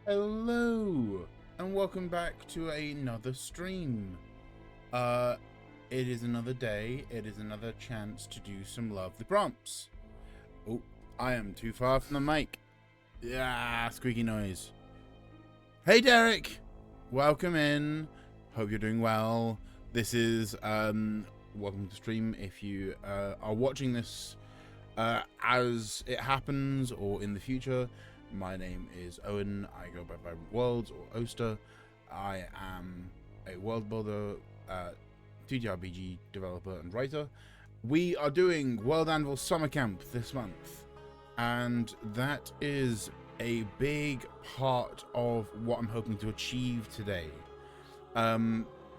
Hello, and welcome back to another stream. It is another day, it is another chance to do some lovely prompts. Oh, I am too far from the mic. Yeah, squeaky noise. Hey Derek, welcome in. Hope you're doing well. This is, welcome to stream. If you are watching this as it happens or in the future, my name is Owen. I go by Vibrant Worlds or Oster. I am a world builder, TTRPG developer and writer. We are doing World Anvil Summer Camp this month, and that is a big part of what I'm hoping to achieve today.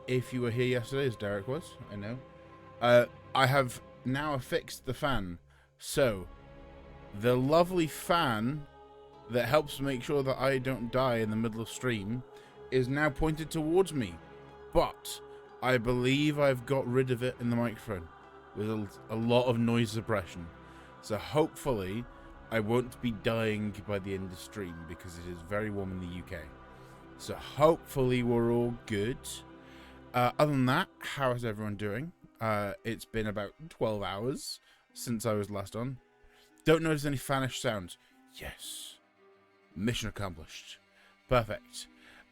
If you were here yesterday, as Derek was, I know, I have now affixed the fan. So, the lovely fan that helps make sure that I don't die in the middle of stream is now pointed towards me. But I believe I've got rid of it in the microphone with a lot of noise suppression. So hopefully I won't be dying by the end of stream because it is very warm in the UK. So hopefully we're all good. Other than that, how is everyone doing? It's been about 12 hours since I was last on. Don't notice any fanish sounds. Yes. Mission accomplished. Perfect.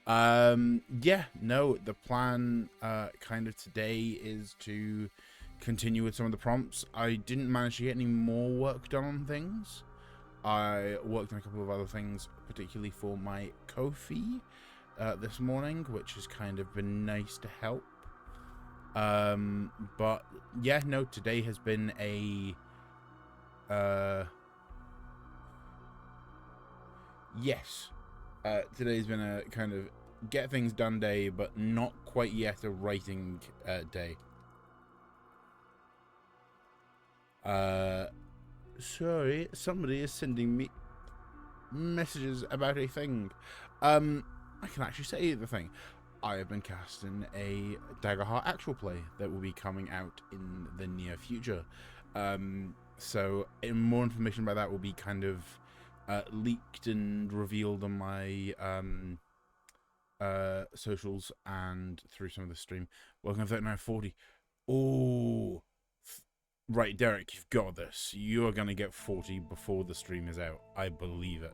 Yeah, no, the plan kind of today is to continue with some of the prompts. I didn't manage to get any more work done on things. I worked on a couple of other things, particularly for my Ko-fi this morning, which has kind of been nice to help. But yeah, no, today has been a yes. Today's been a kind of get things done day, but not quite yet a writing day. Sorry, somebody is sending me messages about a thing. I can actually say the thing. I have been casting a Daggerheart actual play that will be coming out in the near future. So more information about that will be kind of leaked and revealed on my socials and through some of the stream. Welcome to 3940. Oh, right, Derek, you've got this. You are going to get 40 before the stream is out. I believe it.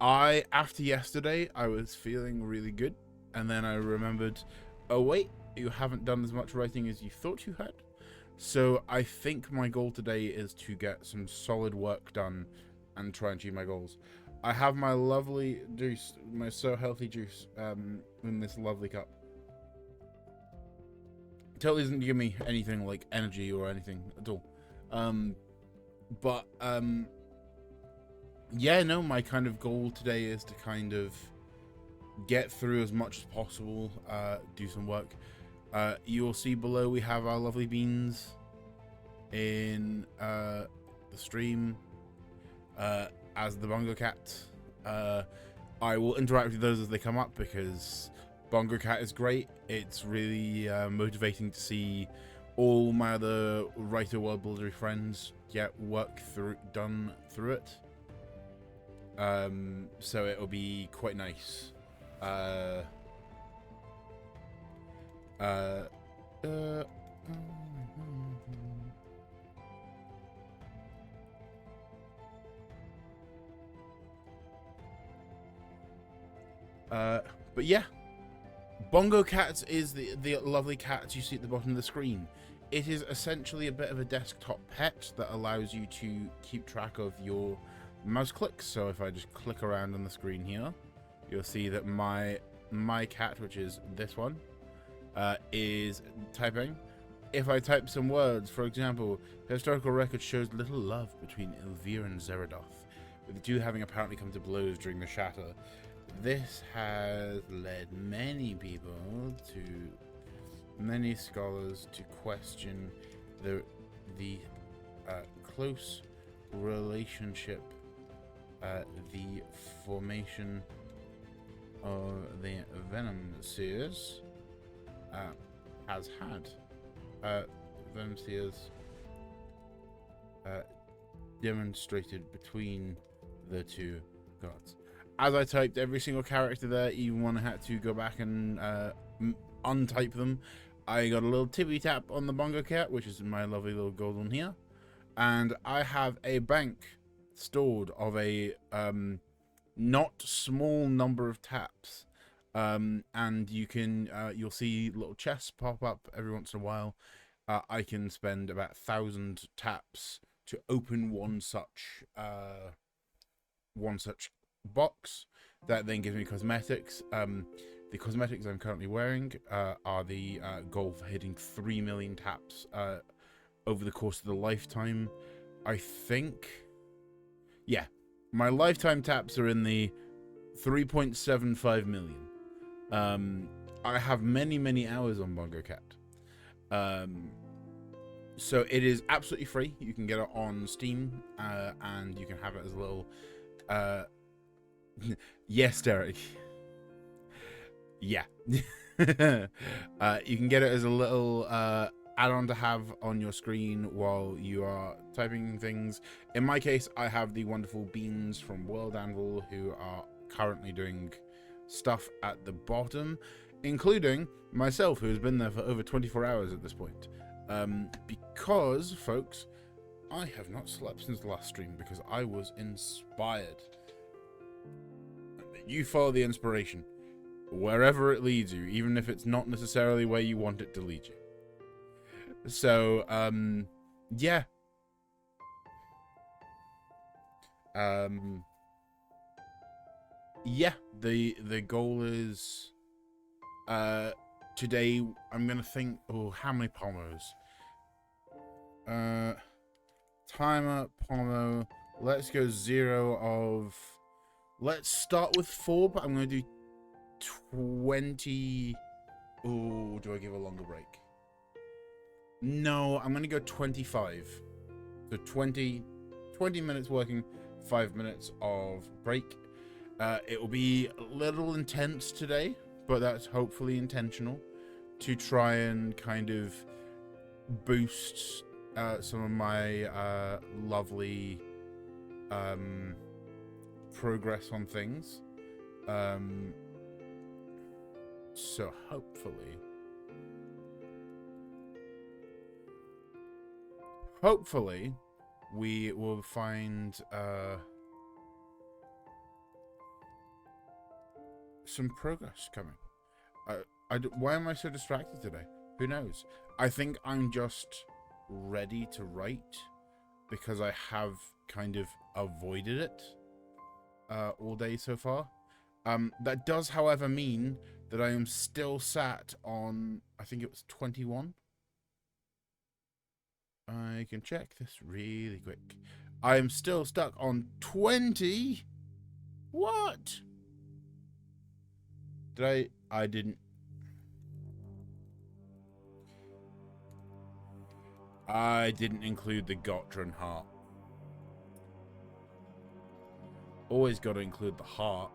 After yesterday, I was feeling really good, and then I remembered, oh wait, you haven't done as much writing as you thought you had. So I think my goal today is to get some solid work done and try and achieve my goals. I have my lovely juice, my So Healthy juice, in this lovely cup. It totally doesn't give me anything like energy or anything at all. Yeah, no, my kind of goal today is to kind of get through as much as possible, do some work. You'll see below we have our lovely beans in the stream as the Bongo Cat. I will interact with those as they come up because Bongo Cat is great. It's really motivating to see all my other writer world builder friends get work done through it. So it'll be quite nice. But yeah, Bongo Cat is the lovely cat you see at the bottom of the screen. It is essentially a bit of a desktop pet that allows you to keep track of your mouse clicks. So if I just click around on the screen here, you'll see that my cat, which is this one, is typing. If I type some words, for example, historical record shows little love between Elvira and Zeradoth, with the two having apparently come to blows during the Shatter. This has led many scholars to question the close relationship the formation of the Venom series has had. Venom series demonstrated between the two gods. as I typed every single character there, even when I had to go back and untype them, I got a little tippy tap on the bongo cat, which is my lovely little gold one here, and I have a bank stored of a not small number of taps, and you can you'll see little chests pop up every once in a while. I can spend about 1,000 taps to open one such box that then gives me cosmetics. The cosmetics I'm currently wearing are the goal for hitting 3 million taps over the course of the lifetime. I think, yeah, my lifetime taps are in the 3.75 million. I have many hours on Bongo Cat. So it is absolutely free. You can get it on Steam, and you can have it as a little yes, Derek. Yeah. You can get it as a little add-on to have on your screen while you are typing things. In my case, I have the wonderful beans from World Anvil, who are currently doing stuff at the bottom, including myself, who has been there for over 24 hours at this point. Because, folks, I have not slept since the last stream because I was inspired. You follow the inspiration wherever it leads you, even if it's not necessarily where you want it to lead you. So, yeah. Yeah, the goal is today I'm gonna think, oh, how many pomos? Timer pomo. Let's go 0 of, let's start with 4, but I'm gonna do 20. Oh, do I give a longer break? No, I'm gonna go 25. So 20 minutes working, 5 minutes of break. It will be a little intense today, but that's hopefully intentional to try and kind of boost some of my lovely progress on things. So hopefully we will find some progress coming. Why am I so distracted today? Who knows? I think I'm just ready to write because I have kind of avoided it all day so far. That does, however, mean that I am still sat on, I think it was 21. I can check this really quick. I am still stuck on 20. What? I didn't. I didn't include the Gotran heart. Always got to include the heart.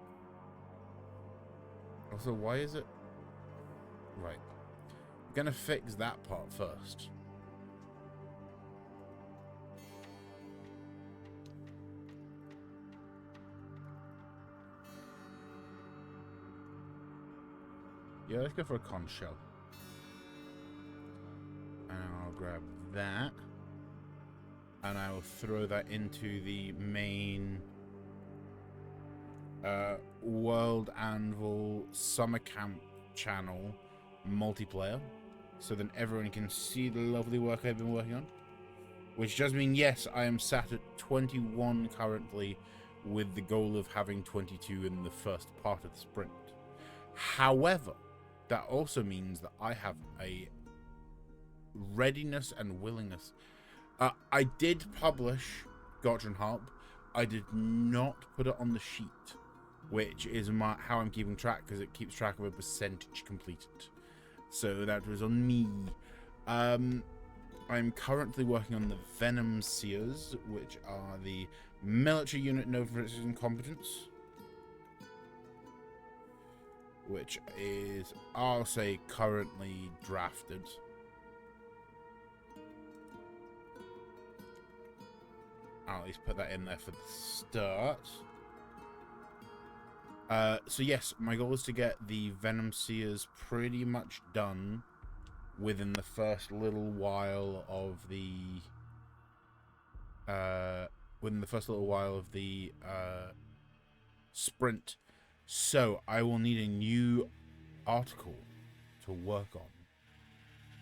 Also, why is it? Right. I'm gonna fix that part first. Yeah, let's go for a conch shell. And I'll grab that. And I will throw that into the main World Anvil Summer Camp channel multiplayer. So then everyone can see the lovely work I've been working on. Which does mean, yes, I am sat at 21 currently, with the goal of having 22 in the first part of the sprint. However, that also means that I have a readiness and willingness. I did publish Gotran Harp. I did not put it on the sheet, which is how I'm keeping track, because it keeps track of a percentage completed. So that was on me. I'm currently working on the Venom Seers, which are the military unit known for its incompetence. Which is, I'll say, currently drafted. I'll at least put that in there for the start. So yes, my goal is to get the Venom Seers pretty much done within the first little while of the sprint. So I will need a new article to work on,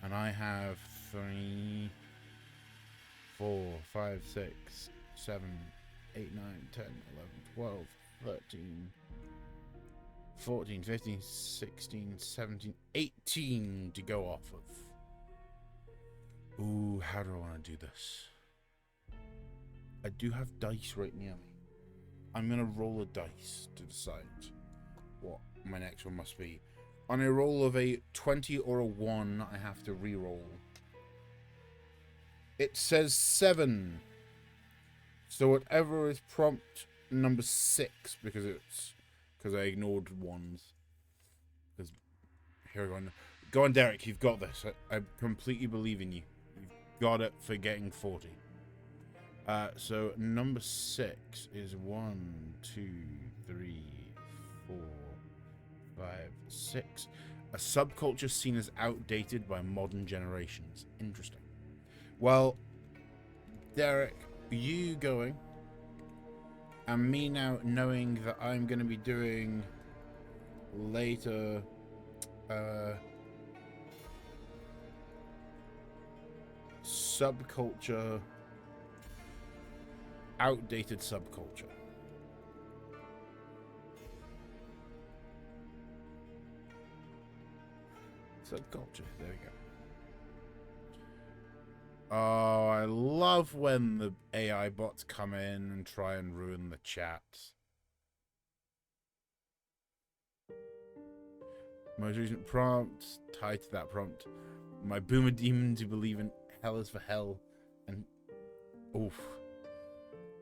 and I have 3, 4, 5, 6, 7, 8, 9, 10, 11, 12, 13, 14, 15, 16, 17, 18 to go off of. Ooh, how do I want to do this? I do have dice right near me. I'm going to roll a dice to decide what my next one must be. On a roll of a 20 or a 1, I have to re-roll. It says 7. So whatever is prompt number 6, because I ignored 1s. Because here we go. Go on, Derek. You've got this. I completely believe in you. You've got it for getting 40. So number 6 is 1, 2, 3, 4, 5, 6. A subculture seen as outdated by modern generations. Interesting. Well, Derek, you going, and me now knowing that I'm going to be doing later subculture, outdated subculture. Subculture, there we go. Oh, I love when the AI bots come in and try and ruin the chats. Most recent prompt, tied to that prompt. My boomer demons who believe in hell is for hell. And oof.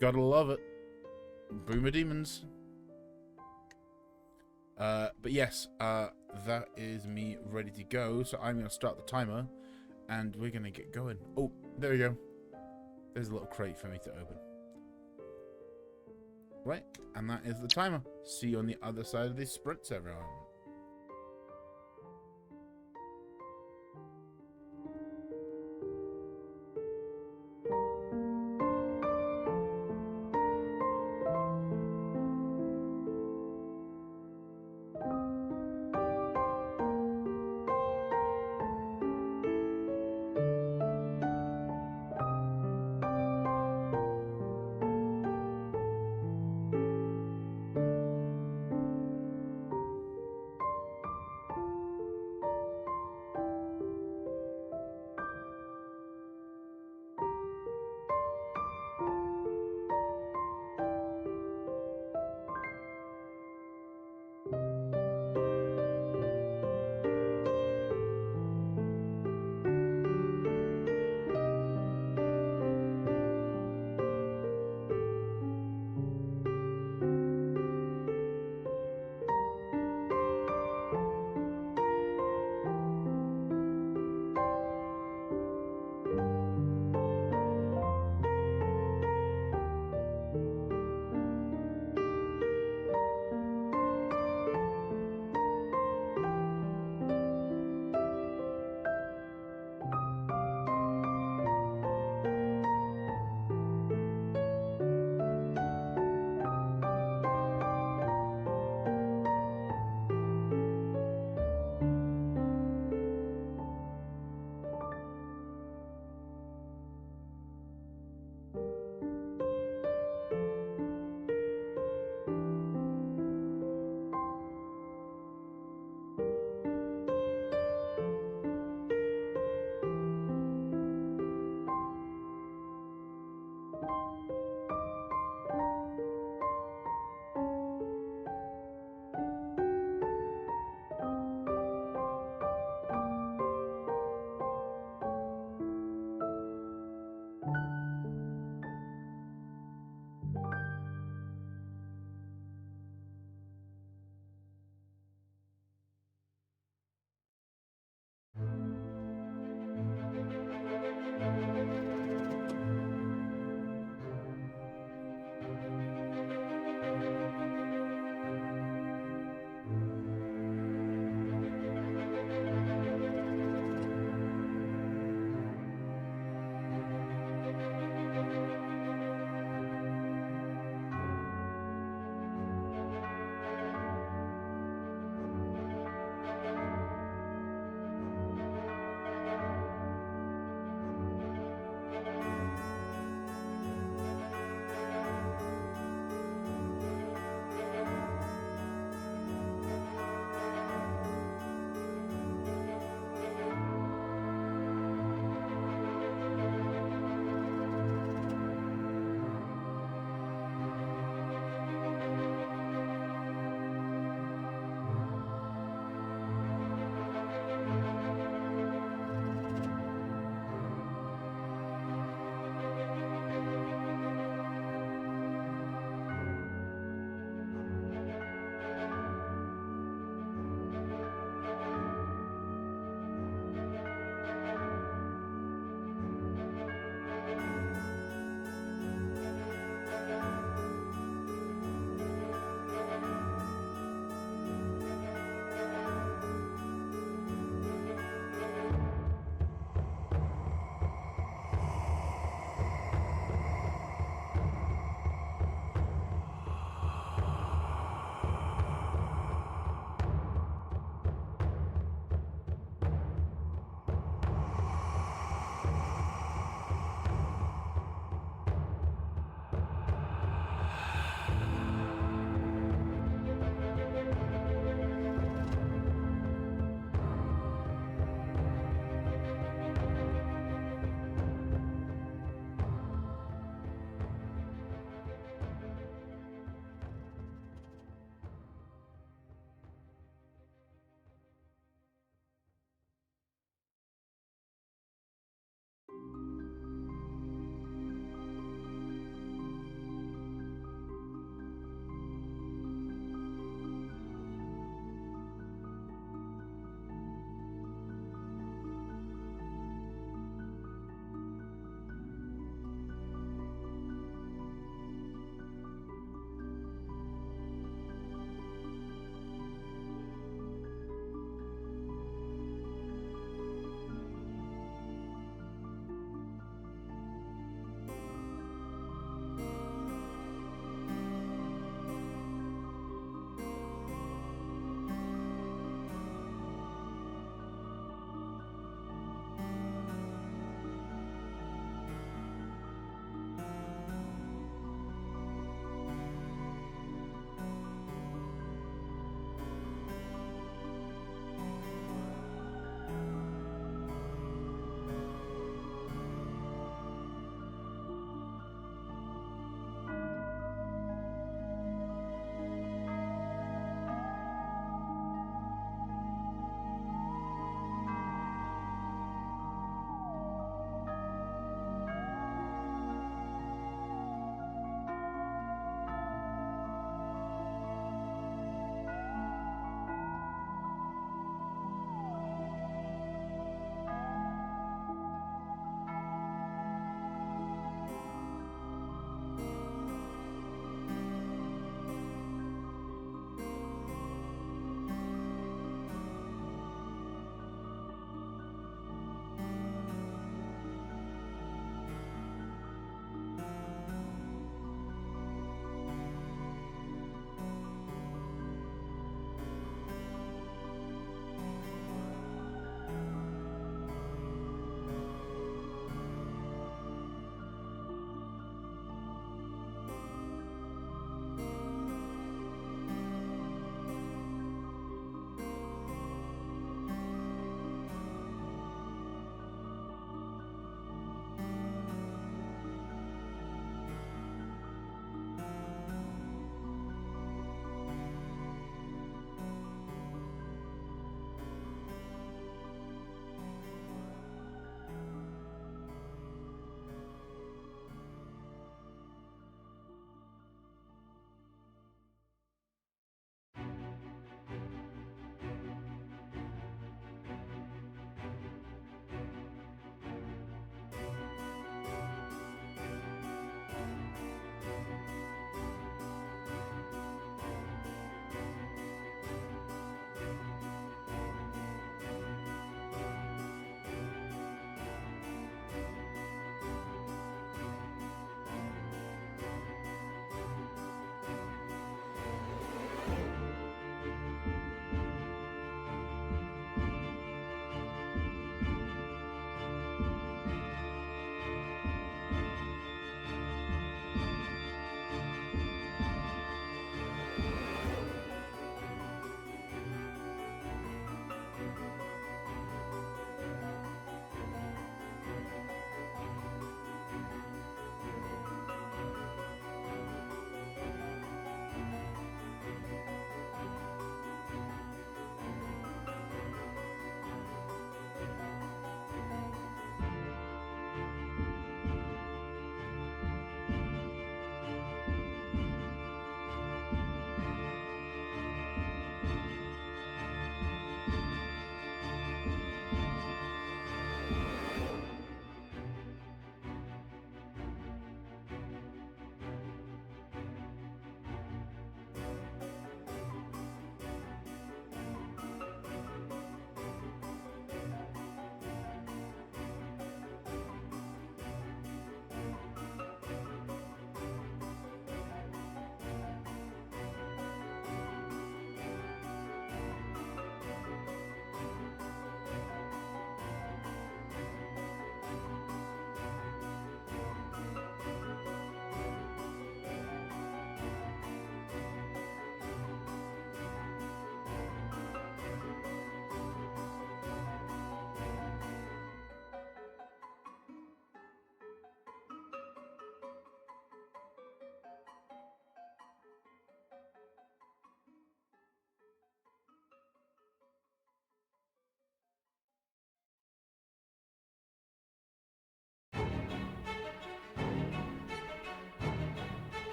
Gotta love it. Boomer demons. But yes, that is me ready to go. So I'm gonna start the timer. And we're going to get going. Oh, there we go. There's a little crate for me to open. Right, and that is the timer. See you on the other side of these sprints, everyone.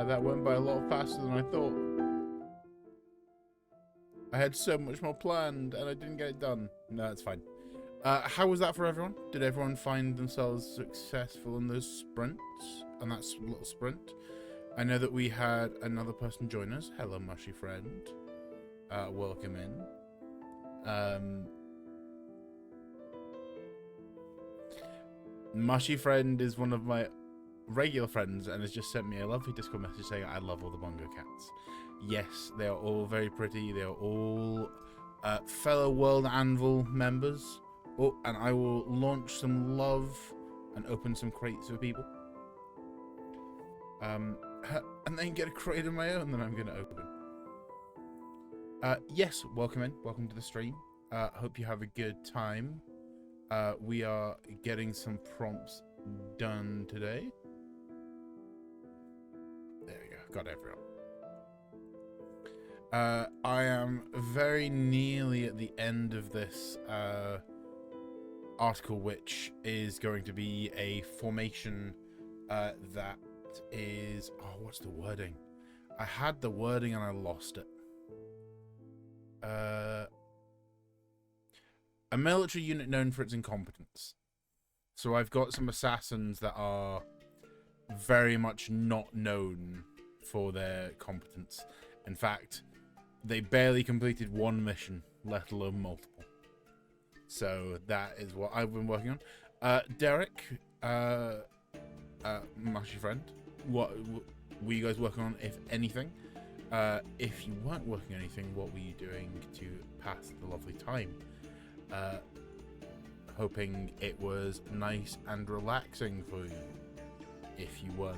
That went by a lot faster than I thought. I had so much more planned and I didn't get it done. No, it's fine. How was that for everyone? Did everyone find themselves successful in those sprints? And that little sprint? I know that we had another person join us. Hello, mushy friend. Welcome in. Mushy friend is one of my regular friends and has just sent me a lovely Discord message saying I love all the bongo cats. Yes, they are all very pretty. They are all fellow World Anvil members. Oh, and I will launch some love and open some crates for people. And then get a crate of my own that I'm going to open. Yes, welcome in. Welcome to the stream. Hope you have a good time. We are getting some prompts done today. There we go. Got everyone. I am very nearly at the end of this article, which is going to be a formation that is... Oh, what's the wording? I had the wording and I lost it. A military unit known for its incompetence. So I've got some assassins that are very much not known for their competence. In fact, they barely completed one mission, let alone multiple. So that is what I've been working on. Derek, mushy friend, what were you guys working on, if anything? If you weren't working on anything, what were you doing to pass the lovely time? Hoping it was nice and relaxing for you, if you weren't.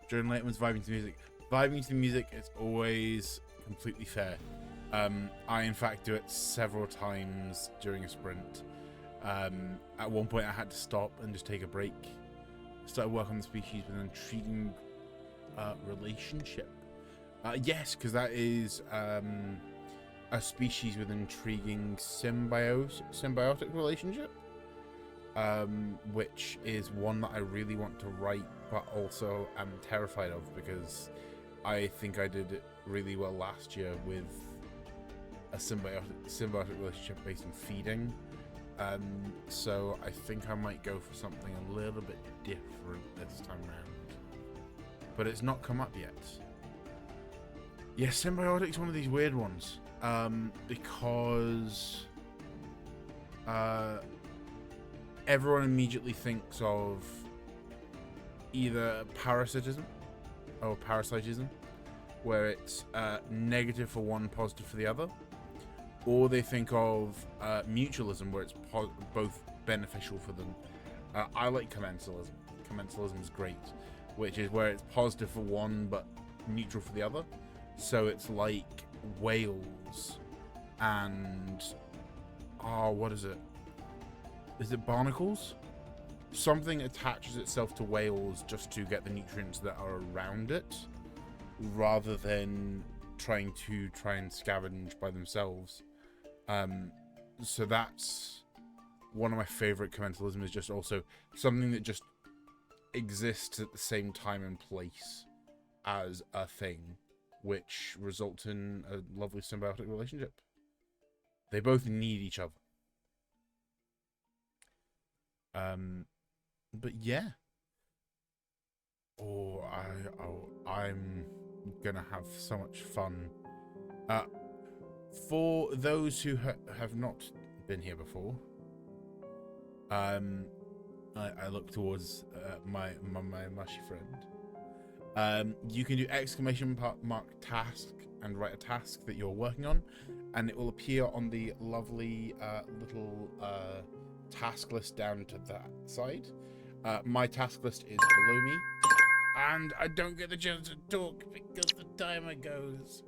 During Lateman's vibing to music. Vibing to music is always completely fair. I, in fact, do it several times during a sprint. At one point, I had to stop and just take a break. Started working on the species with an intriguing relationship. Yes, because that is a species with an intriguing symbiotic relationship. Which is one that I really want to write, but also am terrified of because I think I did it really well last year with a symbiotic relationship based on feeding. So I think I might go for something a little bit different this time around. But it's not come up yet. Yeah, symbiotic's one of these weird ones. Because everyone immediately thinks of either parasitism or parasitism, where it's negative for one, positive for the other, or they think of mutualism, where it's both beneficial for them. I like commensalism. Commensalism is great, which is where it's positive for one but neutral for the other. So it's like whales and what is it? Is it barnacles? Something attaches itself to whales just to get the nutrients that are around it, rather than try and scavenge by themselves. So that's one of my favorite commensalism, is just also something that just exists at the same time and place as a thing, which results in a lovely symbiotic relationship. They both need each other. But yeah. I'm gonna have so much fun. For those who have not been here before, I look towards my mushy friend. You can do exclamation mark task and write a task that you're working on, and it will appear on the lovely little task list down to that side. My task list is below me, and I don't get the chance to talk because the timer goes.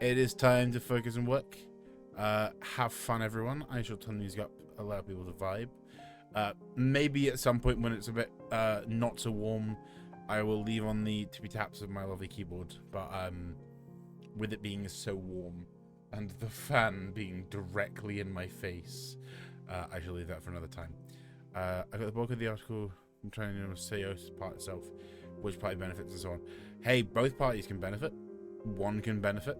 It is time to focus and work. Have fun, everyone. I shall turn these up, allow people to vibe. Maybe at some point when it's a bit not so warm, I will leave on the tippy taps of my lovely keyboard. But with it being so warm and the fan being directly in my face, I shall leave that for another time. I got the bulk of the article. I'm trying to say part itself, which party benefits and so on. Hey, both parties can benefit. One can benefit.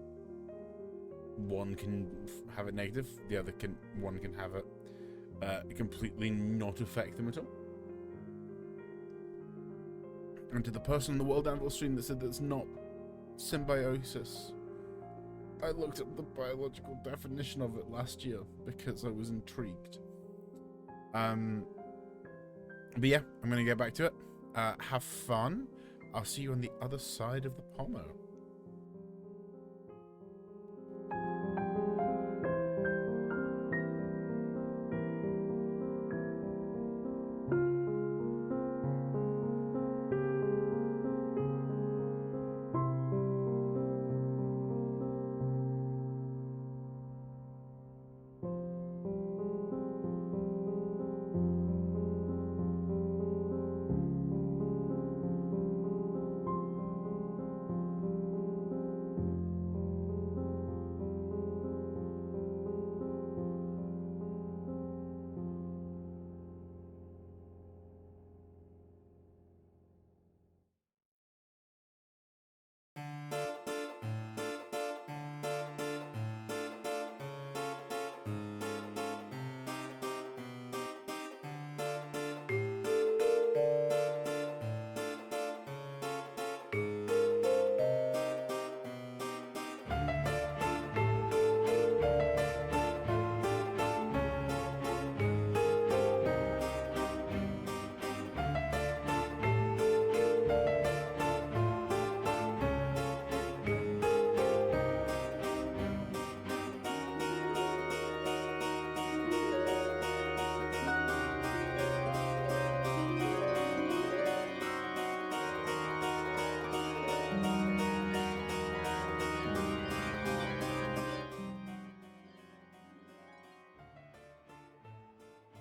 One can have it negative. The other can. One can have it completely not affect them at all. And to the person on the World Anvil stream that said that's not symbiosis, I looked up the biological definition of it last year because I was intrigued. But yeah, I'm going to get back to it. Have fun. I'll see you on the other side of the pomo.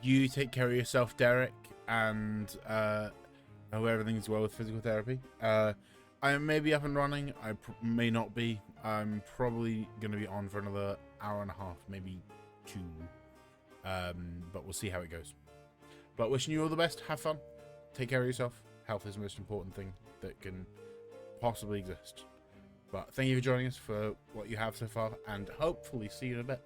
You take care of yourself, Derek, and I hope everything's well with physical therapy. I may be up and running. I may not be. I'm probably going to be on for another hour and a half, maybe 2. But we'll see how it goes. But wishing you all the best. Have fun. Take care of yourself. Health is the most important thing that can possibly exist. But thank you for joining us for what you have so far, and hopefully see you in a bit.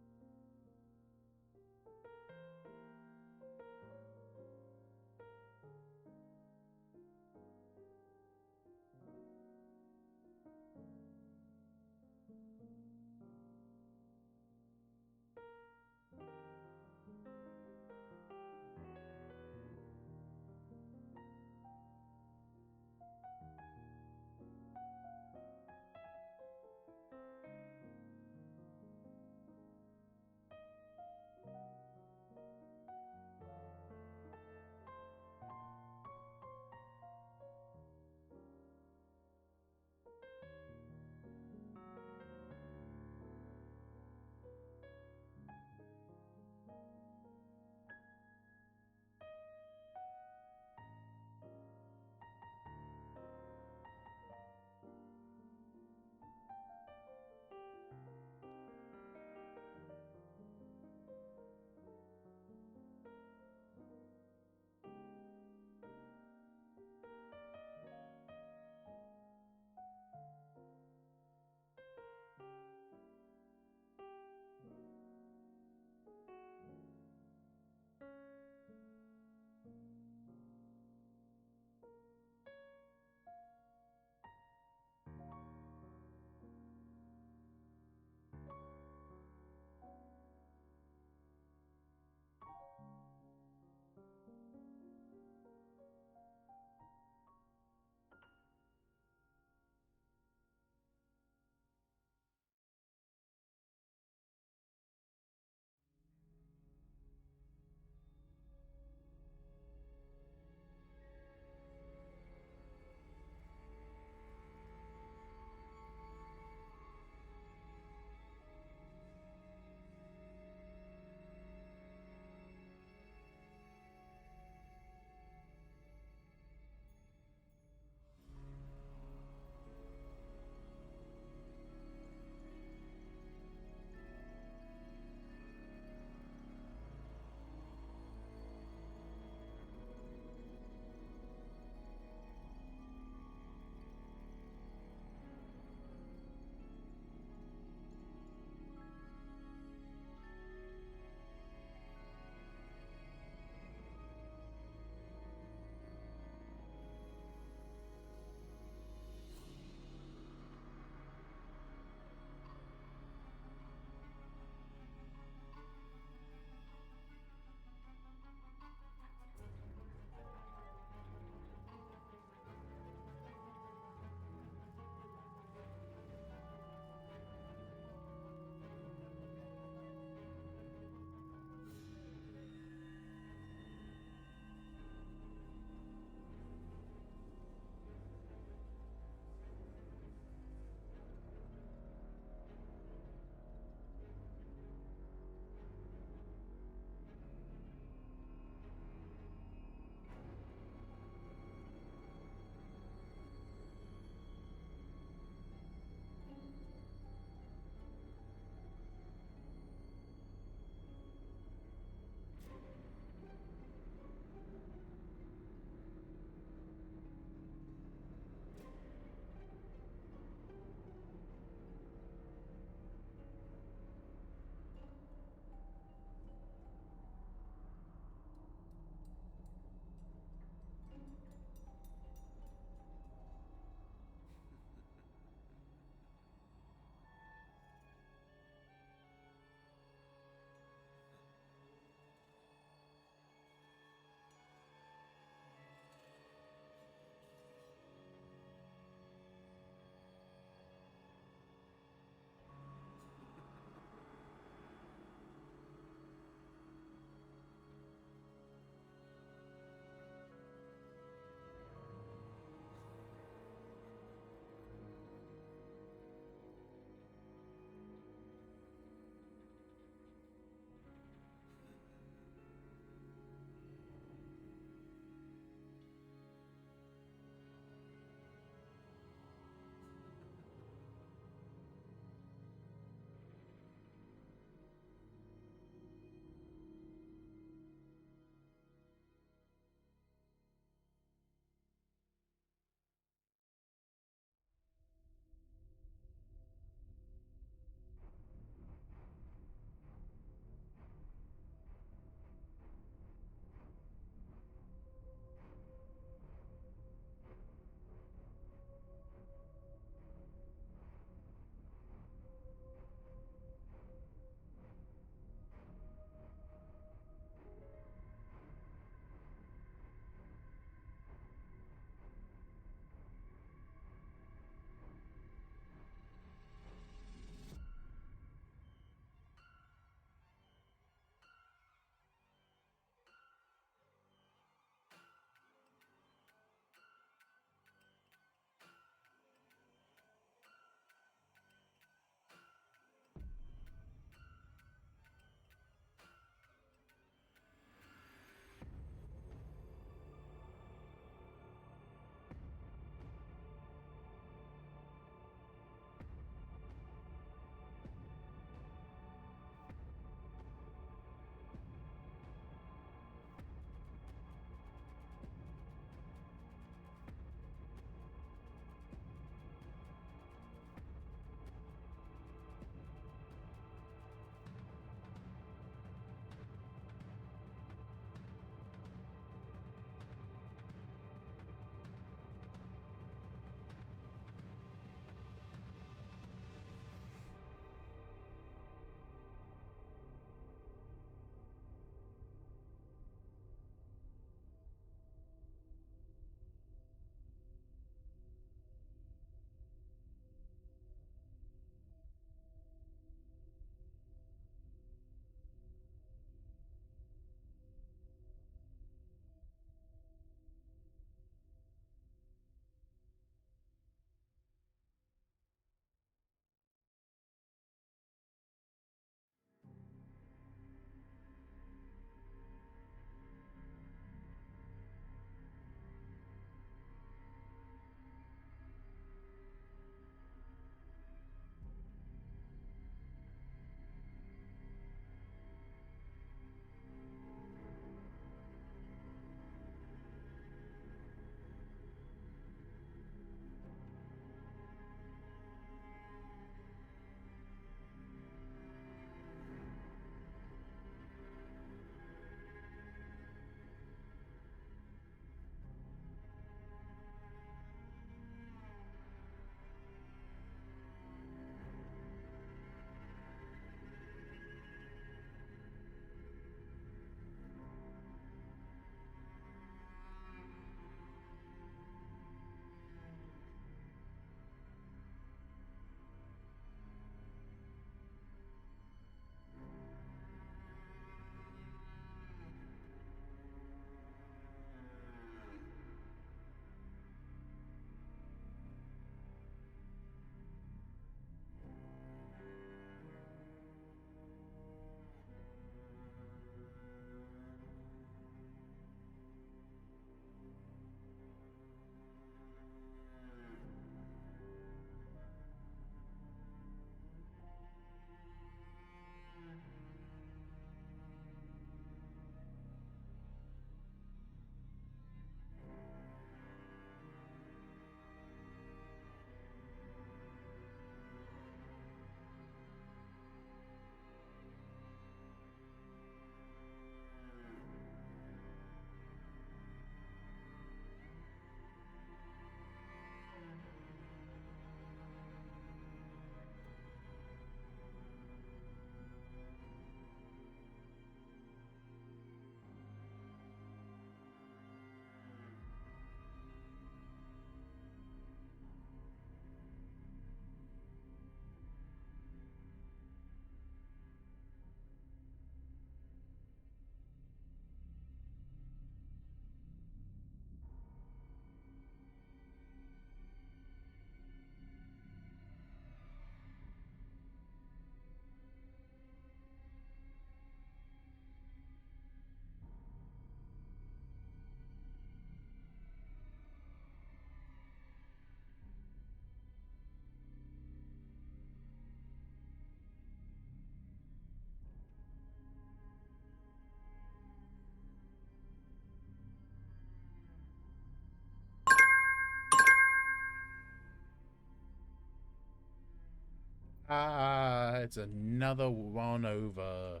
Ah, it's another one over.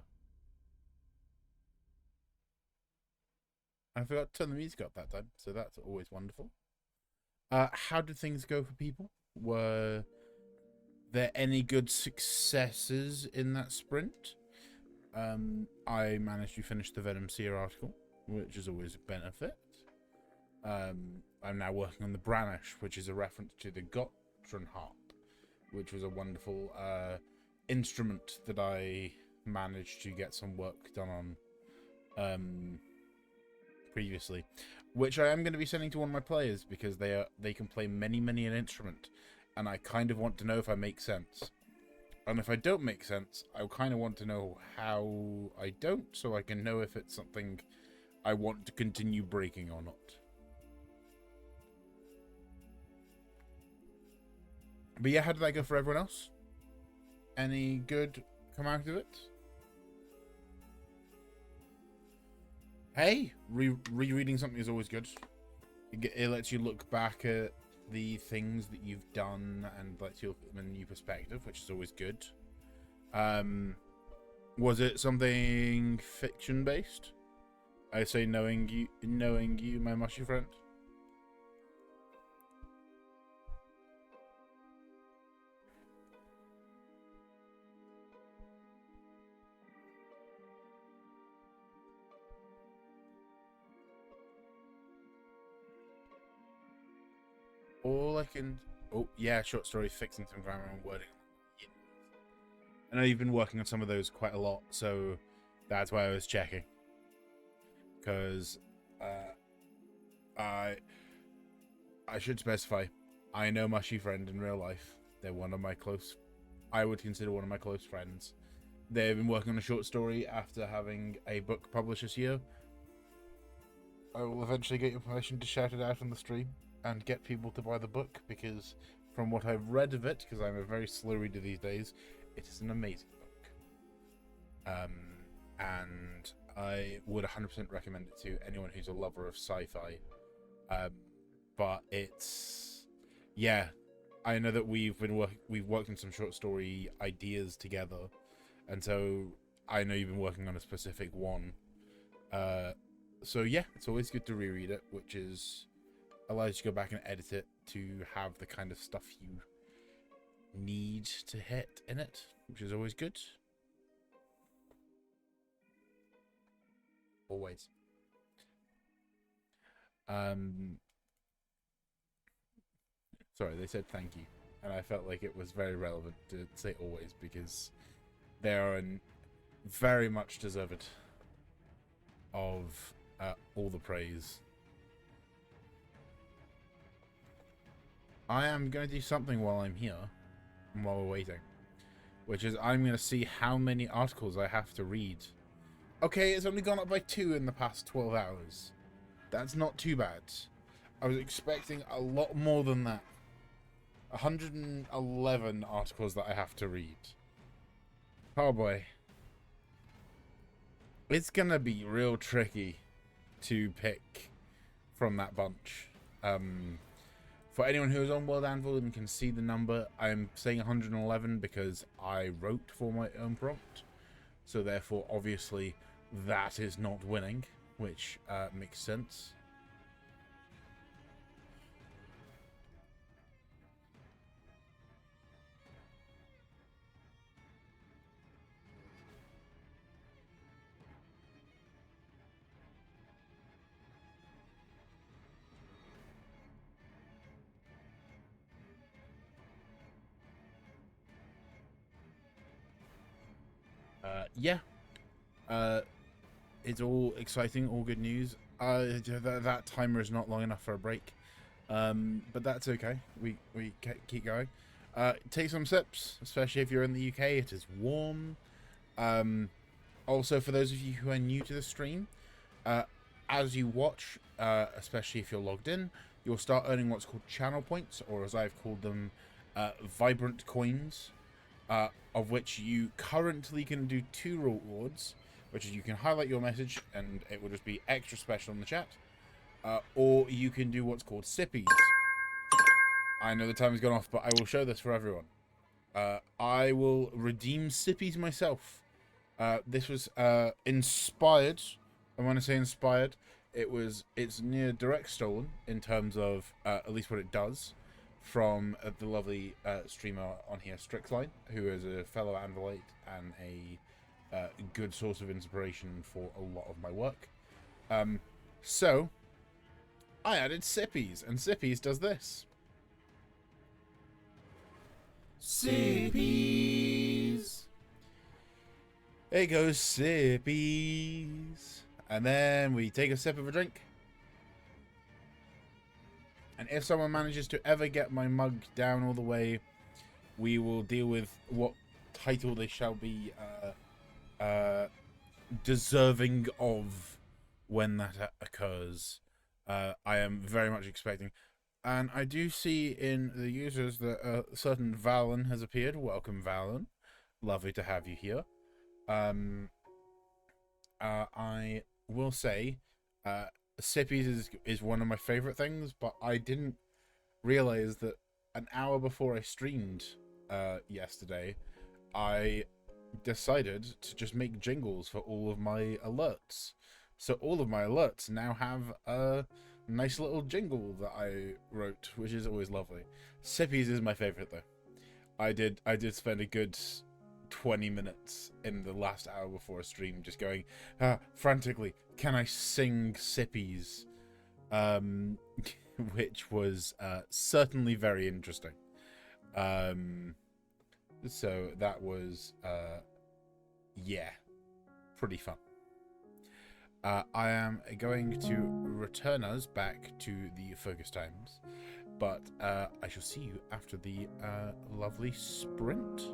I forgot to turn the music up that time, so that's always wonderful. How did things go for people? Were there any good successes in that sprint? I managed to finish the Venom Seer article, which is always a benefit. I'm now working on the Branish, which is a reference to the Gotranharp, which was a wonderful instrument that I managed to get some work done on previously, which I am going to be sending to one of my players because they can play many an instrument, and I kind of want to know if I make sense. And if I don't make sense, I kind of want to know how I don't, so I can know if it's something I want to continue breaking or not. But yeah, how did that go for everyone else? Any good come out of it? Hey, rereading something is always good. It lets you look back at the things that you've done and lets you look at them in a new perspective, which is always good. Was it something fiction based? I say knowing you, my mushy friend. All I can... Oh, yeah, short story, fixing some grammar and wording. Yeah. I know you've been working on some of those quite a lot, so that's why I was checking. Because I should specify, I know Mushy Friend in real life. They're one of my close... I would consider one of my close friends. They've been working on a short story after having a book published this year. I will eventually get your permission to shout it out on the stream and get people to buy the book, because from what I've read of it, because I'm a very slow reader these days, it is an amazing book. And I would 100% recommend it to anyone who's a lover of sci-fi. But it's... Yeah, I know that we've worked on some short story ideas together, and so I know you've been working on a specific one. So yeah, it's always good to reread it, which is allows you to go back and edit it to have the kind of stuff you need to hit in it, which is always good. Always. Sorry, they said thank you, and I felt like it was very relevant to say always, because they are very much deserved of all the praise. I am going to do something while I'm here, and while we're waiting, which is I'm going to see how many articles I have to read. Okay, it's only gone up by 2 in the past 12 hours. That's not too bad. I was expecting a lot more than that. 111 articles that I have to read. Oh boy. It's going to be real tricky to pick from that bunch. For anyone who is on World Anvil and can see the number, I'm saying 111 because I wrote for my own prompt. So therefore, obviously, that is not winning, which makes sense. Yeah. It's all exciting, all good news. That timer is not long enough for a break. But that's okay. We keep going. Take some sips, especially if you're in the UK. It is warm. Also, for those of you who are new to the stream, as you watch, especially if you're logged in, you'll start earning what's called channel points, or as I've called them, vibrant coins, of which you currently can do 2 rewards, which is you can highlight your message and it will just be extra special in the chat, or you can do what's called sippies. I know the time has gone off, but I will show this for everyone. I will redeem Sippies myself. This was inspired, and when I say inspired, it's near direct stolen in terms of at least what it does from the lovely streamer on here, Strickline, who is a fellow Anvilite and a good source of inspiration for a lot of my work. So I added Sippies, and Sippies does this. Sippies. It goes Sippies. And then we take a sip of a drink. And if someone manages to ever get my mug down all the way, we will deal with what title they shall be deserving of when that occurs. I am very much expecting. And I do see in the users that a certain Valen has appeared. Welcome, Valen. Lovely to have you here. I will say, Sippies is one of my favorite things, but I didn't realize that an hour before I streamed yesterday, I decided to just make jingles for all of my alerts. So all of my alerts now have a nice little jingle that I wrote, which is always lovely. Sippies is my favorite though. I did spend a good 20 minutes in the last hour before a stream just going frantically, can I sing Sippies? Which was certainly very interesting. So that was yeah, pretty fun. I am going to return us back to the focus times, but I shall see you after the lovely sprint.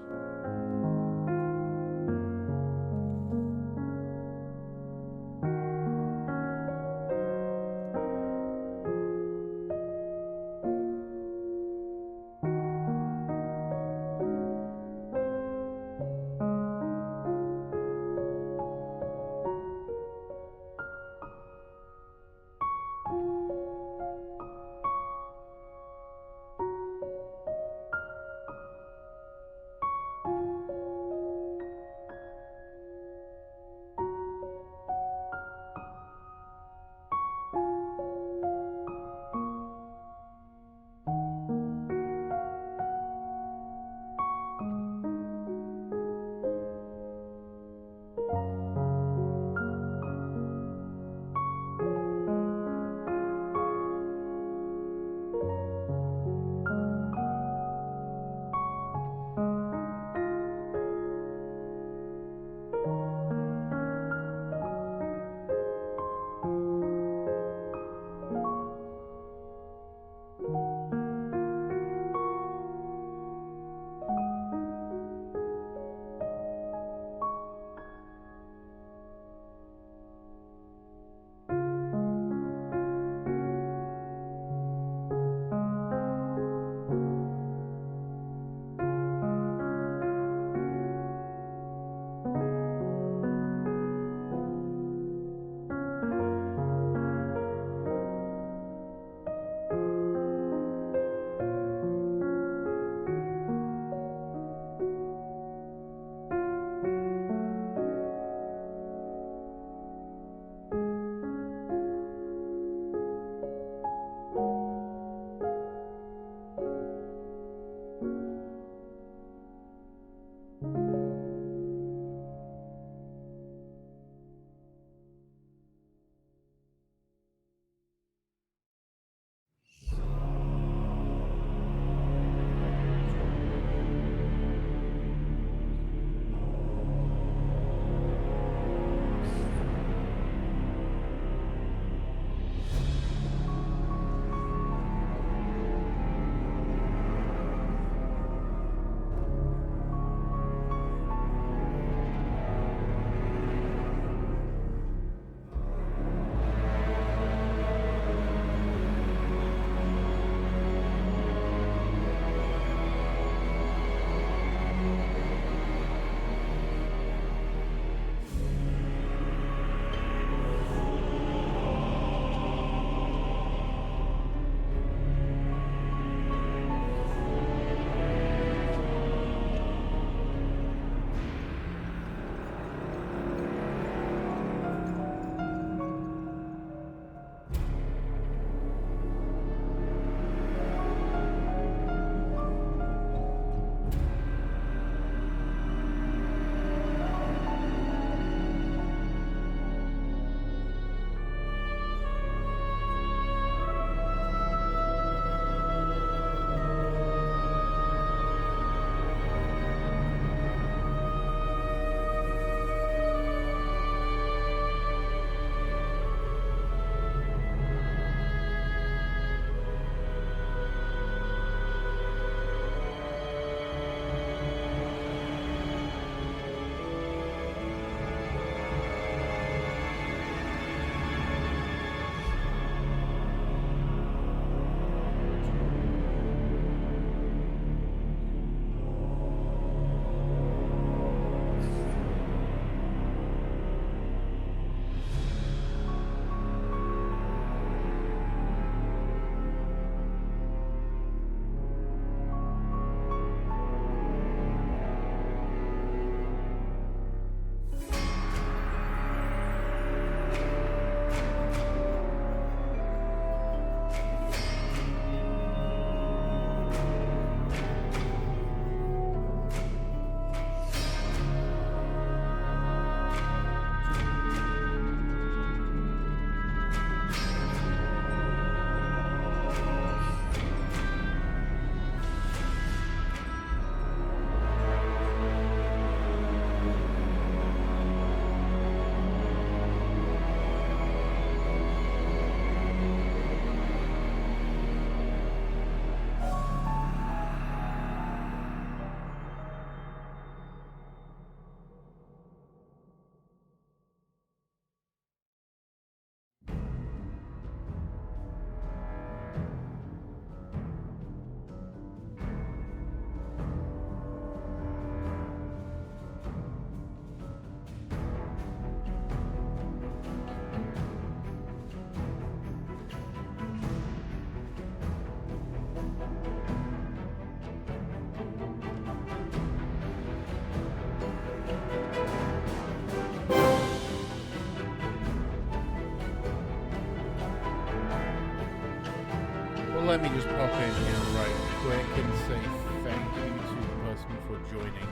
let me just pop in here right quick and say thank you to the person for joining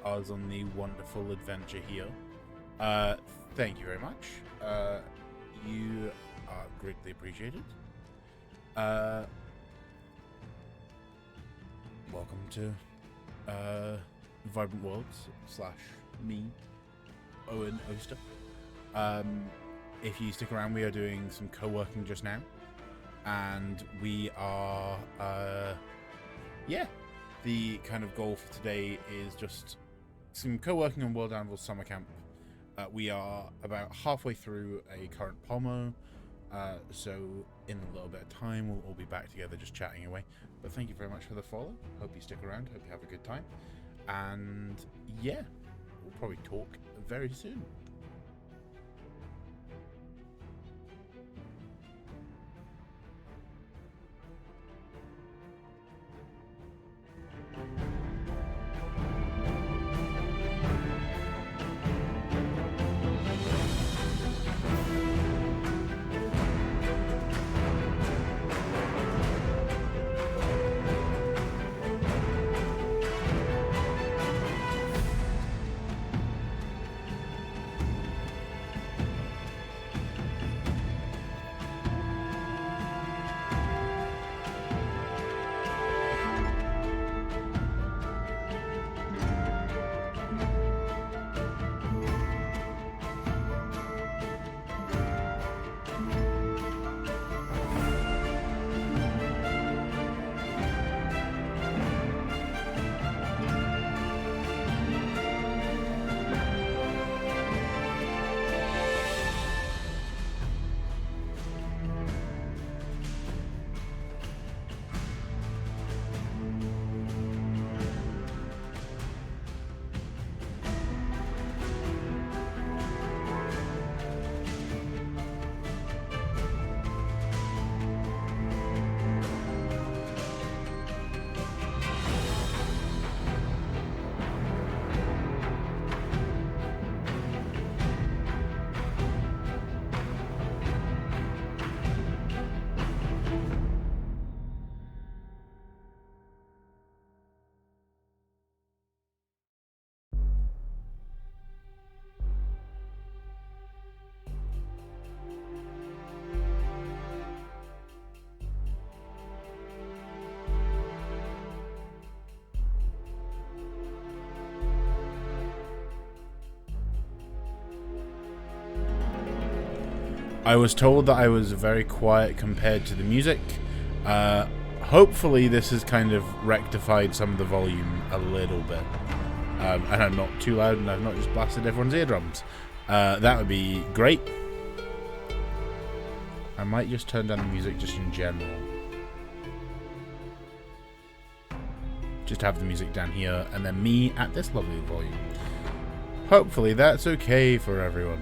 us on the wonderful adventure here. Thank you very much. You are greatly appreciated. Welcome to Vibrant Worlds / me, Owen Oster. If you stick around, we are doing some co-working just now, and we are the kind of goal for today is just some co-working on World Anvil summer camp. We are about halfway through a current pomo, so in a little bit of time we'll all be back together just chatting away. But thank you very much for the follow. Hope you stick around, hope you have a good time, and yeah, we'll probably talk very soon. I was told that I was very quiet compared to the music. Hopefully this has kind of rectified some of the volume a little bit. And I'm not too loud and I've not just blasted everyone's eardrums. That would be great. I might just turn down the music just in general. Just have the music down here and then me at this lovely volume. Hopefully that's okay for everyone.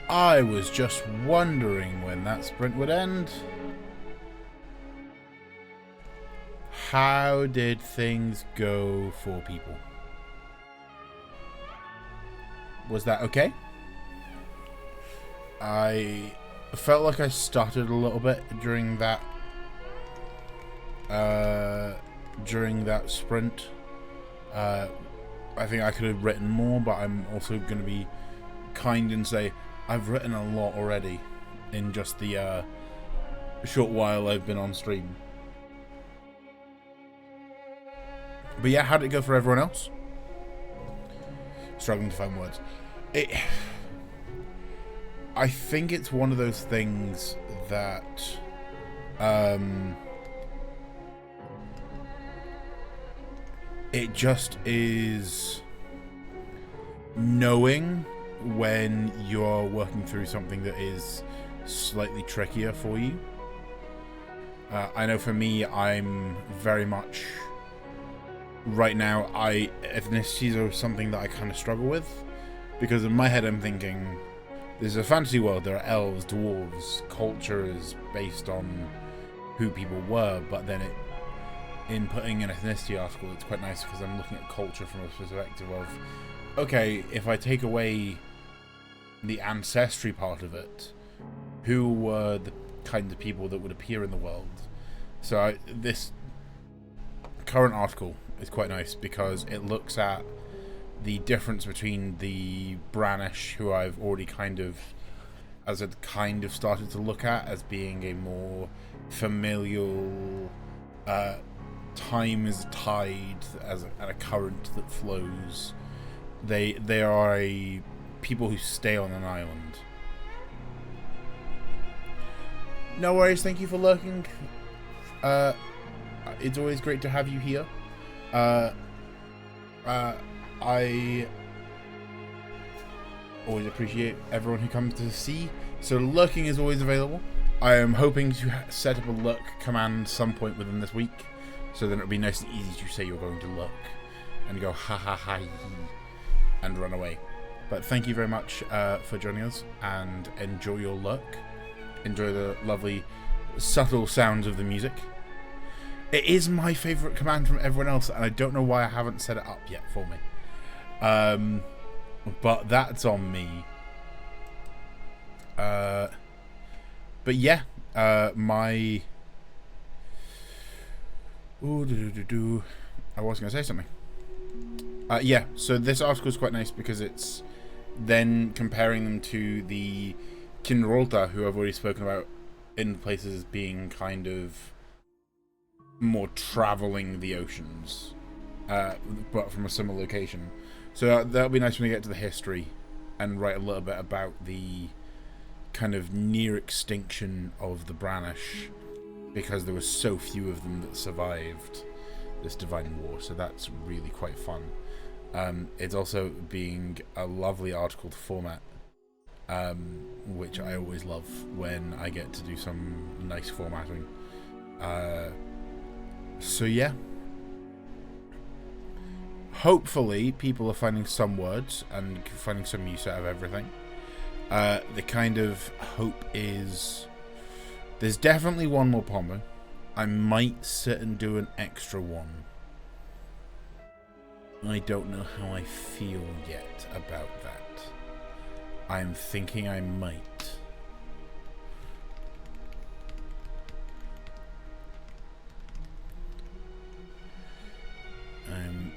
I was just wondering when that sprint would end. How did things go for people? Was that okay? I felt like I stuttered a little bit during that sprint. I think I could have written more, but I'm also going to be kind and say I've written a lot already in just the short while I've been on stream. But yeah, how did it go for everyone else? Struggling to find words. I think it's one of those things that it just is knowing when you're working through something that is slightly trickier for you. I know for me, I'm very much right now, ethnicities are something that I kind of struggle with, because in my head I'm thinking there's a fantasy world, there are elves, dwarves, culture is based on who people were, but then in putting an ethnicity article, it's quite nice because I'm looking at culture from a perspective of, okay, if I take away the ancestry part of it, who were the kinds of people that would appear in the world? So this current article is quite nice because it looks at the difference between the Branish, who I've already kind of started to look at as being a more familial, time is a tide and a current that flows. They are a people who stay on an island. No worries, thank you for lurking. It's always great to have you here. I always appreciate everyone who comes to see. So lurking is always available. I am hoping to set up a lurk command some point within this week, so then it'll be nice and easy to say you're going to lurk and go ha ha ha and run away. But thank you very much for joining us, and enjoy your lurk. Enjoy the lovely subtle sounds of the music. It is my favourite command from everyone else, and I don't know why I haven't set it up yet for me. But that's on me. But yeah, I was going to say something. Yeah, so this article is quite nice because it's then comparing them to the Kinrolta, who I've already spoken about in places as being kind of more travelling the oceans, but from a similar location. So that'll be nice when we get to the history and write a little bit about the kind of near extinction of the Branish, because there were so few of them that survived this Divine War. So that's really quite fun. It's also being a lovely article to format, which I always love when I get to do some nice formatting. So yeah, hopefully people are finding some words and finding some use out of everything. The kind of hope is there's definitely one more pombo. I might sit and do an extra one. I don't know how I feel yet about that. I'm thinking I might.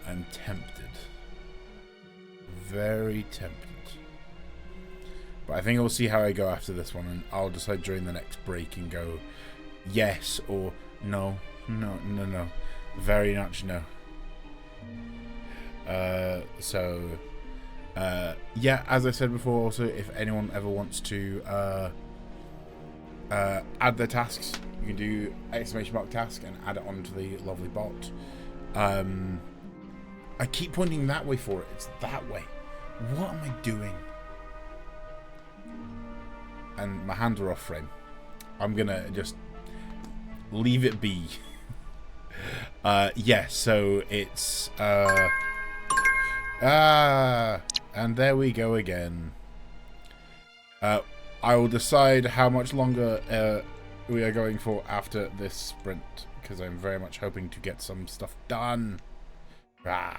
I'm tempted. Very tempted. But I think I'll see how I go after this one, and I'll decide during the next break and go yes or no. No. Very much no. Yeah, as I said before, also, if anyone ever wants to add their tasks, you can do !task and add it onto the lovely bot. I keep pointing that way for it. It's that way. What am I doing? And my hands are off frame. I'm gonna just leave it be. Yeah, so it's and there we go again. Uh, I will decide how much longer we are going for after this sprint, because I'm very much hoping to get some stuff done. Ah.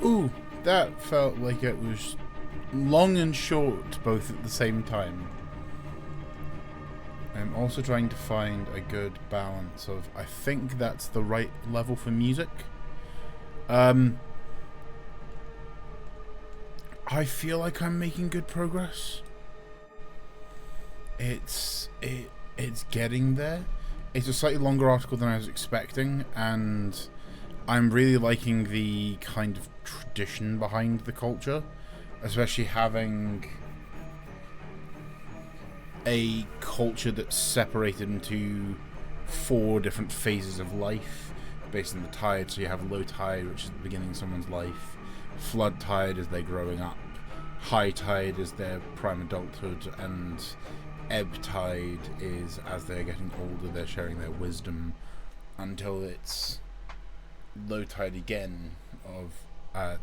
Ooh, that felt like it was long and short both at the same time. I'm also trying to find a good balance of, I think that's the right level for music. I feel like I'm making good progress. It's getting there. It's a slightly longer article than I was expecting, and I'm really liking the kind of tradition behind the culture, especially having a culture that's separated into 4 different phases of life based on the tide. So you have low tide, which is the beginning of someone's life, flood tide as they're growing up, high tide is their prime adulthood, and ebb tide is as they're getting older, they're sharing their wisdom, until it's low tide again of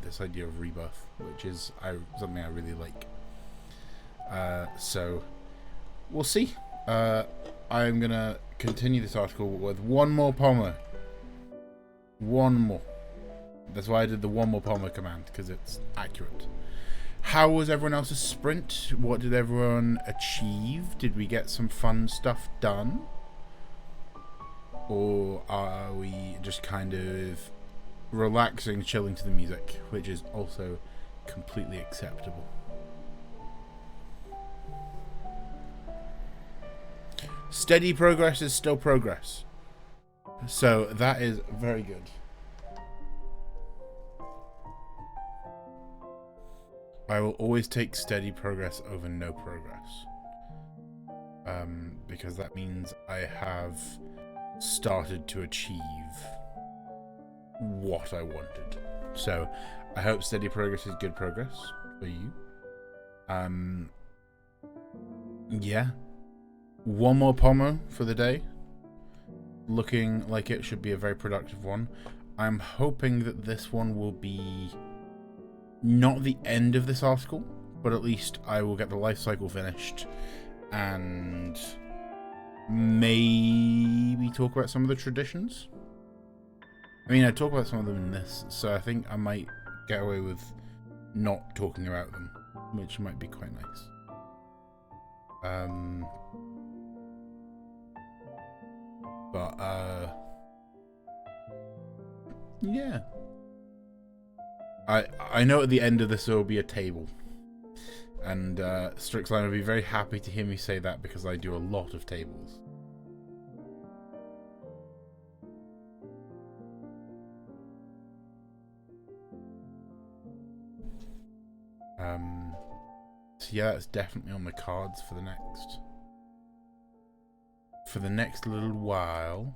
this idea of rebirth, which is something I really like. So we'll see. I'm gonna continue this article with one more Pommer. One more. That's why I did the one more Pommer command, because it's accurate. How was everyone else's sprint? What did everyone achieve? Did we get some fun stuff done? Or are we just kind of relaxing, chilling to the music, which is also completely acceptable? Steady progress is still progress. So that is very good. I will always take steady progress over no progress. Because that means I have started to achieve what I wanted. So I hope steady progress is good progress for you. Yeah. One more Pomo for the day. Looking like it should be a very productive one. I'm hoping that this one will be not the end of this article, but at least I will get the life cycle finished and maybe talk about some of the traditions. I mean, I talk about some of them in this, so I think I might get away with not talking about them, which might be quite nice. But yeah. I know at the end of this there will be a table. And Strixline will be very happy to hear me say that because I do a lot of tables. So yeah, that's definitely on the cards for the next little while.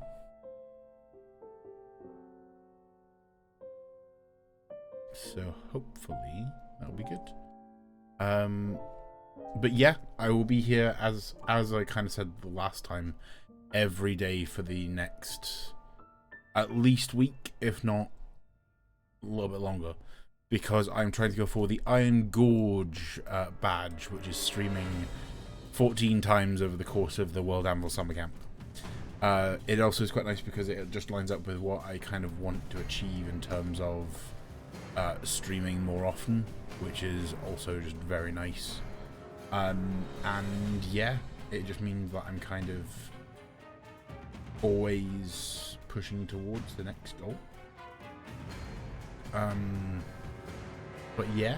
So hopefully that'll be good. But yeah, I will be here as I kind of said the last time, every day for the next at least week, if not a little bit longer, because I'm trying to go for the Iron Gorge badge, which is streaming 14 times over the course of the World Anvil Summer Camp. It also is quite nice because it just lines up with what I kind of want to achieve in terms of streaming more often, which is also just very nice. And yeah, it just means that I'm kind of always pushing towards the next goal. But yeah,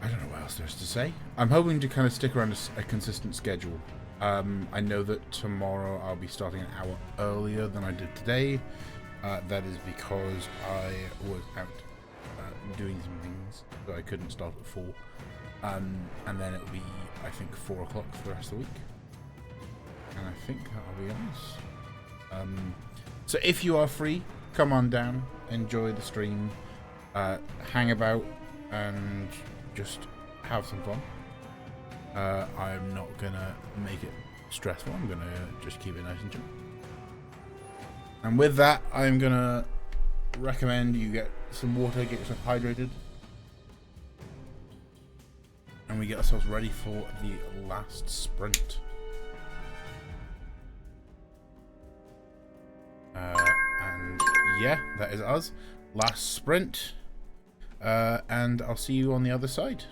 I don't know what else there's to say. I'm hoping to kind of stick around a consistent schedule. I know that tomorrow I'll be starting an hour earlier than I did today. That is because I was out doing some things, so I couldn't start at 4. And then it'll be, I think, 4 o'clock for the rest of the week. And I think that'll be us. So if you are free, come on down, enjoy the stream, hang about, and just have some fun. I'm not gonna make it stressful. I'm gonna just keep it nice and chill. And with that, I'm gonna recommend you get some water, get yourself hydrated, and we get ourselves ready for the last sprint. And yeah, that is us. Last sprint. And I'll see you on the other side.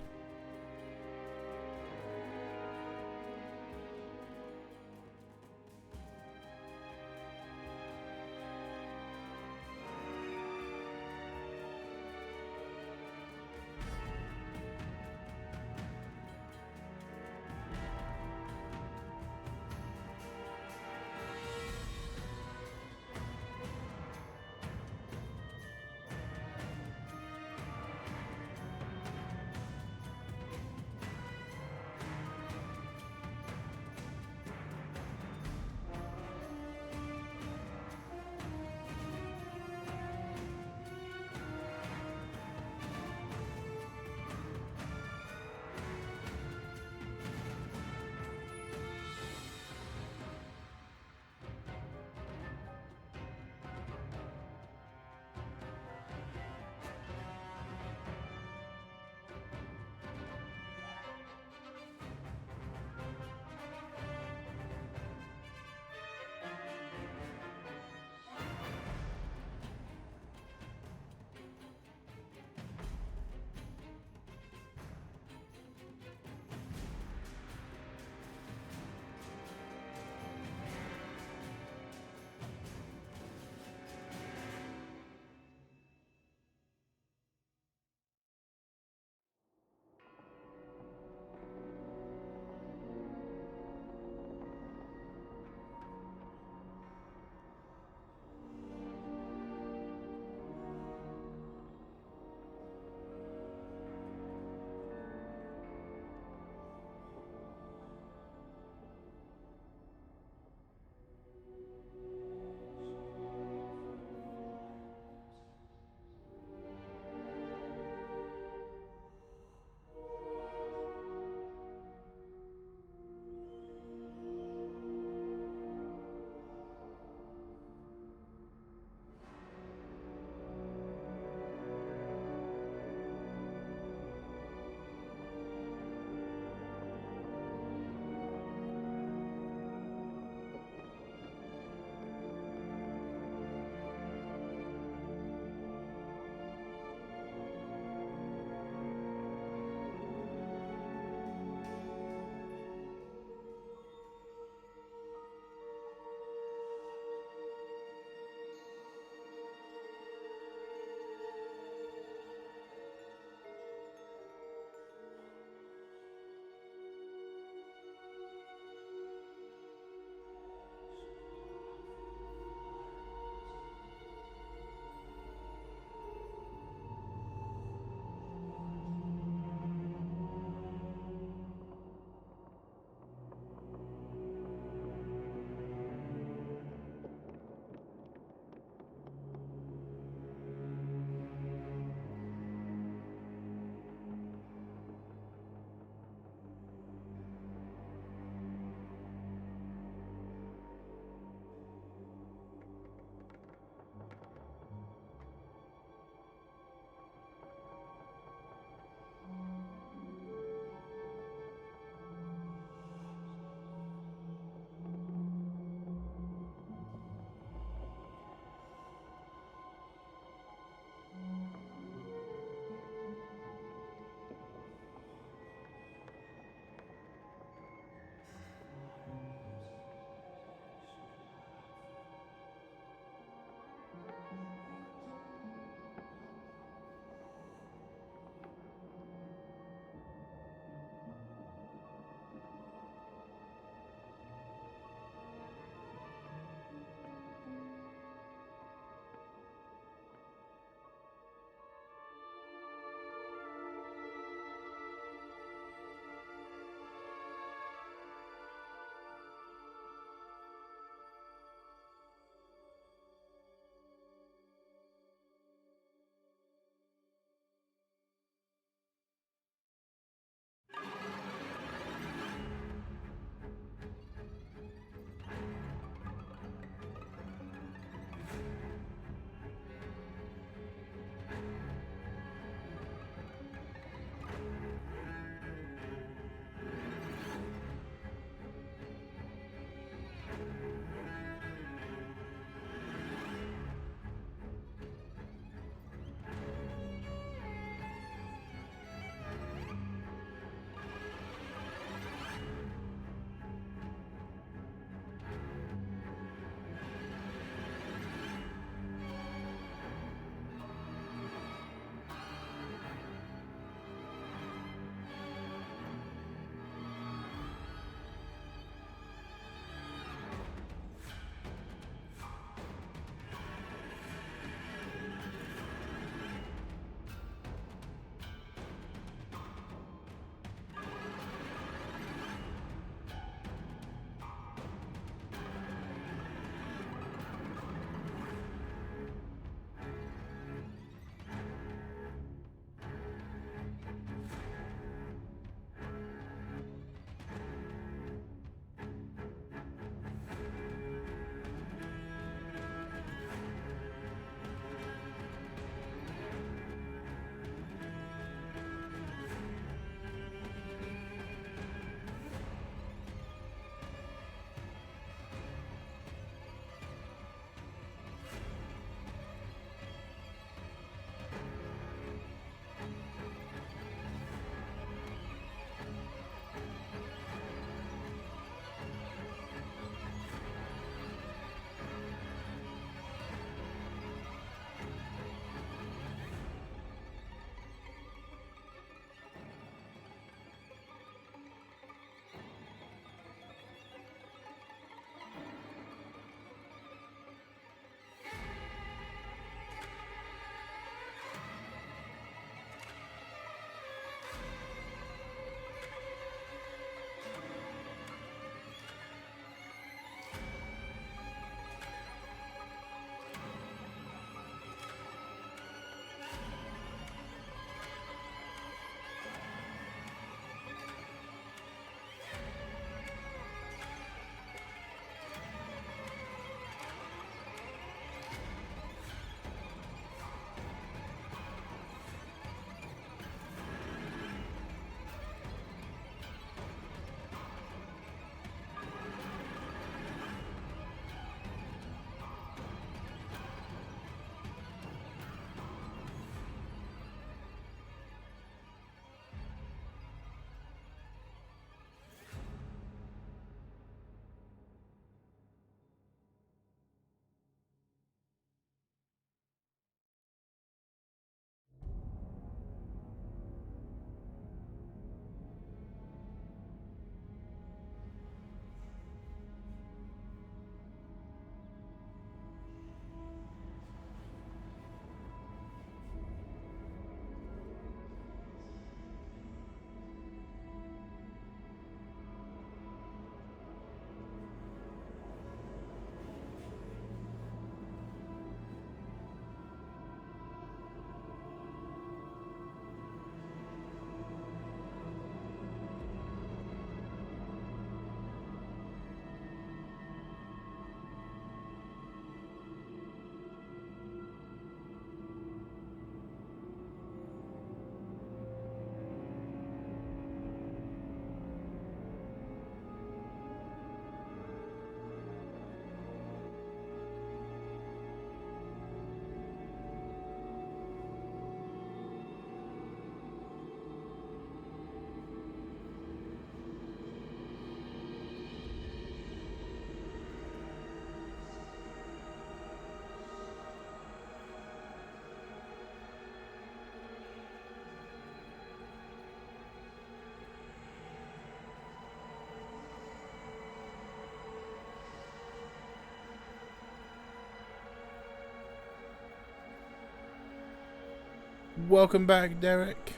Welcome back, Derek.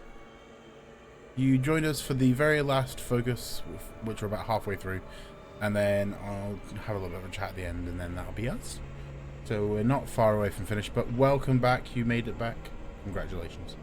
You joined us for the very last focus, which we're about halfway through, and then I'll have a little bit of a chat at the end, and then that'll be us. So we're not far away from finished, but welcome back. You made it back. Congratulations.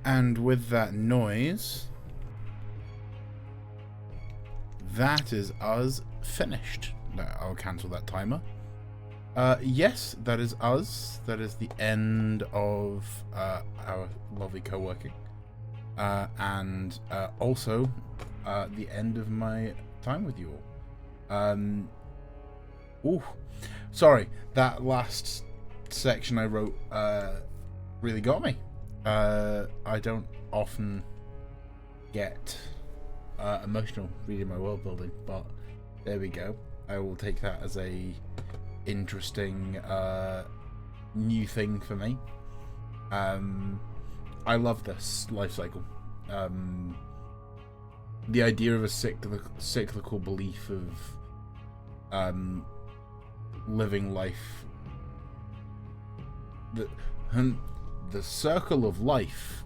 And with that noise, that is us finished. I'll cancel that timer. Yes, that is us. That is the end of our lovely co-working. And also the end of my time with you all. Ooh, sorry, that last section I wrote really got me. I don't often get emotional reading my world building, but there we go. I will take that as a interesting new thing for me. I love this life cycle. The idea of a cyclical belief of living life, the circle of life,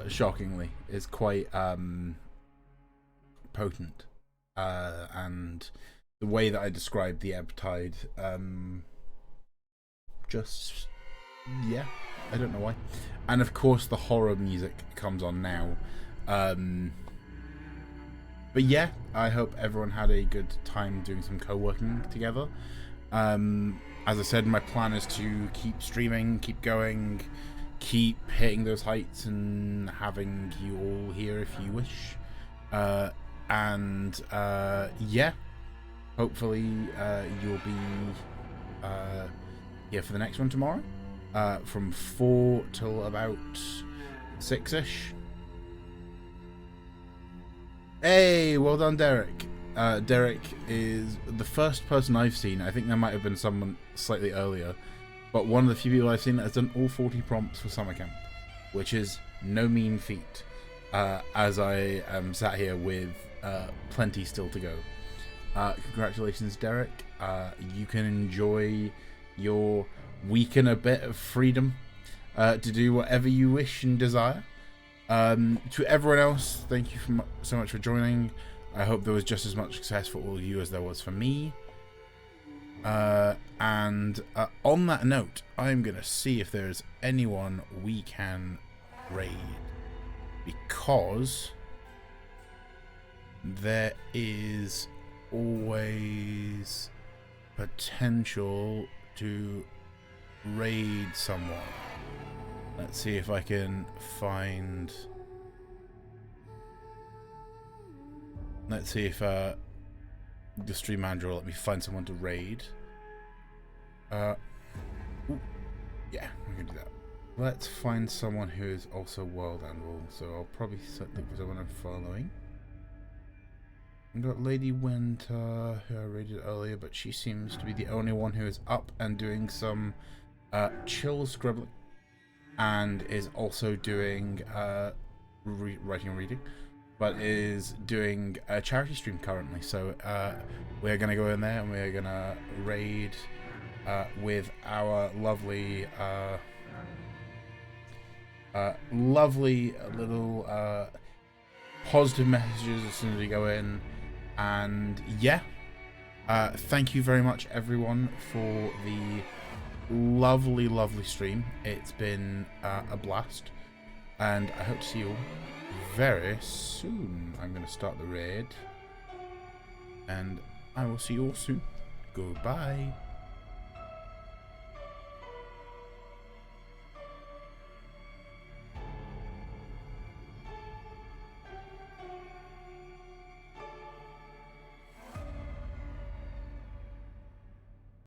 shockingly, is quite potent, and the way that I described the ebb tide, just, yeah, I don't know why. And of course the horror music comes on now. But yeah, I hope everyone had a good time doing some co-working together. As I said, my plan is to keep streaming, keep going, keep hitting those heights and having you all here if you wish. Yeah, hopefully you'll be here for the next one tomorrow, from 4 till about 6ish. Hey, well done, Derek. Derek is the first person I've seen. I think there might have been someone slightly earlier, but one of the few people I've seen that has done all 40 prompts for summer camp, which is no mean feat, as I am sat here with plenty still to go. Congratulations, Derek. You can enjoy your week and a bit of freedom to do whatever you wish and desire. To everyone else, thank you so much for joining. I hope there was just as much success for all of you as there was for me. And on that note, I'm going to see if there's anyone we can raid, because there is always potential to raid someone. Let's see if I can find... Let's see if the stream manager will let me find someone to raid. Ooh, yeah, I'm gonna do that. Let's find someone who is also World Anvil, so I'll probably look for someone I'm following. I've got Lady Winter, who I raided earlier, but she seems to be the only one who is up and doing some chill scribbling, and is also doing writing and reading, but is doing a charity stream currently. So we're going to go in there and we're going to raid with our lovely lovely little positive messages as soon as we go in. And yeah, thank you very much everyone for the lovely stream. It's been a blast, and I hope to see you all very soon. I'm going to start the raid, and I will see you all soon. Goodbye.